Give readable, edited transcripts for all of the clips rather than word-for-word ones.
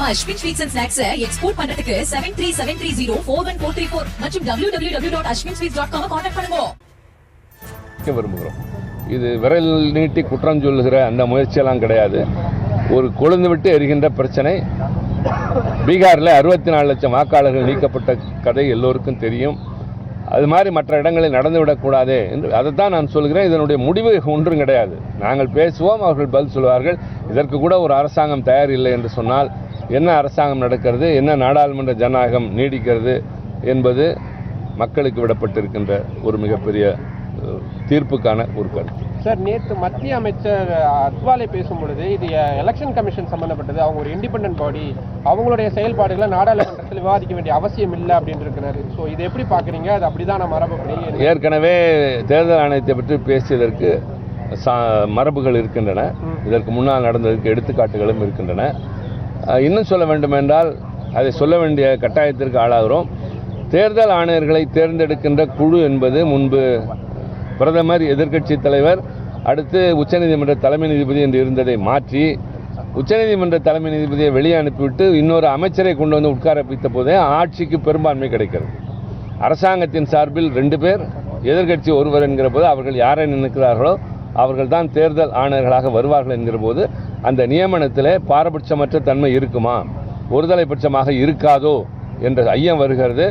நம்ம Ashwin sweets and snacks export பண்றதுக்கு 7373041434 மற்றும் www.ashwinsweets.com கான்டாக்ட் பண்ணுங்க. விரும்புகிறோம். இது விரல் நீட்டி குற்றம் சொல்லுகிற அந்த முயற்சியெல்லாம் கிடையாது. ஒரு கொழுந்து விட்டு எரிகின்ற பிரச்சனை. பீகாரில் 64 லட்சம் வாக்காளர்கள் நீக்கப்பட்ட கதை எல்லோருக்கும் தெரியும். அது மாதிரி மற்ற இடங்களில் நடந்துவிடக்கூடாது என்று அதைத்தான் நான் சொல்கிறேன். இதனுடைய முடிவு ஒன்றும் கிடையாது. நாங்கள் பேசுவோம், அவர்கள் பதில் சொல்வார்கள். இதற்கு கூட ஒரு அரசாங்கம் தயார் இல்லை என்று சொன்னால் என்ன அரசாங்கம் நடக்கிறது, என்ன நாடாளுமன்ற ஜனநாயகம் நீடிக்கிறது என்பது மக்களுக்கு விடப்பட்டிருக்கின்ற ஒரு மிகப்பெரிய தீர்ப்புக்கான ஒரு கருத்து. சார், நேற்று மத்திய அமைச்சர் அத்வாலே பேசும்பொழுது இது எலெக்ஷன் கமிஷன் சம்பந்தப்பட்டது, அவங்க ஒரு இண்டிபெண்டன்ட் பாடி, அவங்களுடைய செயல்பாடுகளை நாடாளுமன்றத்தில் விவாதிக்க வேண்டிய அவசியம் இல்லை அப்படின்னு இருக்கிறாரு. ஸோ இதை எப்படி பார்க்குறீங்க? அது அப்படிதான் மரபுப்படி ஏற்கனவே தேர்தல் ஆணையத்தை பற்றி பேசியதற்கு மரபுகள் இருக்கின்றன. இதற்கு முன்னால் நடந்ததற்கு எடுத்துக்காட்டுகளும் இருக்கின்றன. இன்னும் சொல்ல வேண்டுமென்றால் அதை சொல்ல வேண்டிய கட்டாயத்திற்கு ஆளாகிறோம். தேர்தல் ஆணையர்களை தேர்ந்தெடுக்கின்ற குழு என்பது முன்பு பிரதமர், எதிர்க்கட்சி தலைவர், அடுத்து உச்சநீதிமன்ற தலைமை நீதிபதி என்று இருந்ததை மாற்றி உச்சநீதிமன்ற தலைமை நீதிபதியை வெளியே அனுப்பிவிட்டு இன்னொரு அமைச்சரை கொண்டு வந்து உட்கார வைத்த போதே ஆட்சிக்கு பெரும்பான்மை கிடைக்கிறது. அரசாங்கத்தின் சார்பில் 2 பேர், எதிர்க்கட்சி ஒருவர் என்கிற போது அவர்கள் யாரை நினைக்கிறார்களோ அவர்கள் தான் தேர்தல் ஆணையர்களாக வருவார்கள் என்கிற போது அந்த நியமனத்தில் பாரபட்சமற்ற தன்மை இருக்குமா, ஒருதலைபட்சமாக இருக்காதோ என்ற ஐயம் வருகிறது.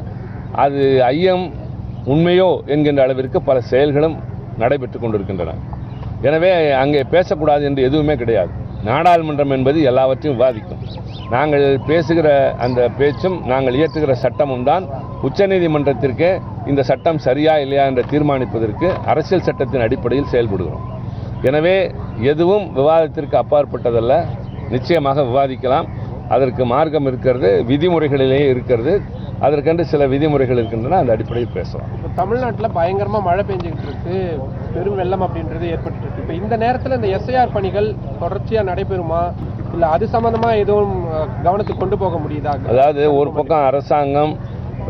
அது ஐயம் உண்மையோ என்கின்ற அளவிற்கு பல செயல்களும் நடைபெற்று கொண்டிருக்கின்றன. எனவே அங்கே பேசக்கூடாது என்று எதுவுமே கிடையாது. நாடாளுமன்றம் என்பது எல்லாவற்றையும் விவாதிக்கும். நாங்கள் பேசுகிற அந்த பேச்சும் நாங்கள் இயற்றுகிற சட்டமும் தான் உச்சநீதிமன்றத்திற்கே இந்த சட்டம் சரியா இல்லையா என்று தீர்மானிப்பதற்கு அரசியல் சட்டத்தின் அடிப்படையில் செயல்படுகிறோம். எனவே எதுவும் விவாதத்திற்கு அப்பாற்பட்டதல்ல. நிச்சயமாக விவாதிக்கலாம். அதற்கு மார்க்கம் இருக்கிறது, விதிமுறைகளிலேயே இருக்கிறது. அதற்கென்று சில விதிமுறைகள் இருக்கின்றன, அந்த அடிப்படையில் பேசலாம். இப்போ தமிழ்நாட்டில் பயங்கரமாக மழை பெஞ்சிக்கிட்டு இருக்கு, பெரும் வெள்ளம் அப்படின்றது ஏற்பட்டு இருக்கு. இப்போ இந்த நேரத்தில் இந்த எஸ்ஐஆர் பணிகள் தொடர்ச்சியாக நடைபெறுமா, இல்லை அது சம்பந்தமாக எதுவும் கவனத்துக்கு கொண்டு போக முடியுதா? அதாவது ஒரு பக்கம் அரசாங்கம்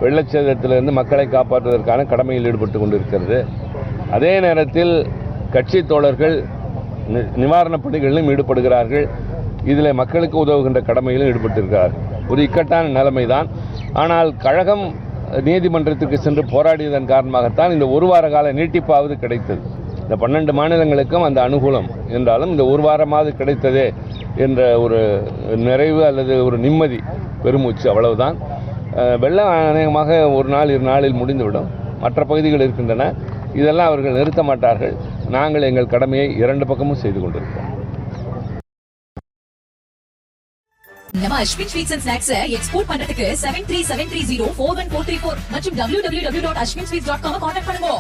வெள்ளச்சேதத்திலிருந்து மக்களை காப்பாற்றுவதற்கான கடமையில் ஈடுபட்டு கொண்டிருக்கிறது. அதே நேரத்தில் கட்சி தோழர்கள் நிவாரணப் பணிகளிலும் ஈடுபடுகிறார்கள். இதில் மக்களுக்கு உதவுகின்ற கடமையிலும் ஈடுபட்டிருக்கிறார்கள். ஒரு இக்கட்டான நிலைமை தான். ஆனால் கழகம் நீதிமன்றத்துக்கு சென்று போராடியதன் காரணமாகத்தான் இந்த 1 வார கால நீட்டிப்பாவது கிடைத்தது. இந்த 12 மாநிலங்களுக்கும் அந்த அனுகூலம் என்றாலும் இந்த 1 வாரமாவது கிடைத்ததே என்ற ஒரு நிறைவு அல்லது ஒரு நிம்மதி, பெருமூச்சு, அவ்வளவுதான். வெள்ளம் அநேகமாக 1 நாள் 2 நாளில் முடிந்துவிடும். மற்ற பகுதிகள் இருக்கின்றன. இதெல்லாம் அவர்கள் நிறுத்த மாட்டார்கள். நாங்கள் எங்கள் கடமையை 2 பக்கமும் செய்து கொண்டிருக்கிறோம். நம்ம Ashwin sweets and snacks export பண்றதுக்கு 7373041434 மற்றும் www.ashwinsweets.com கான்டாக்ட் பண்ணுங்க.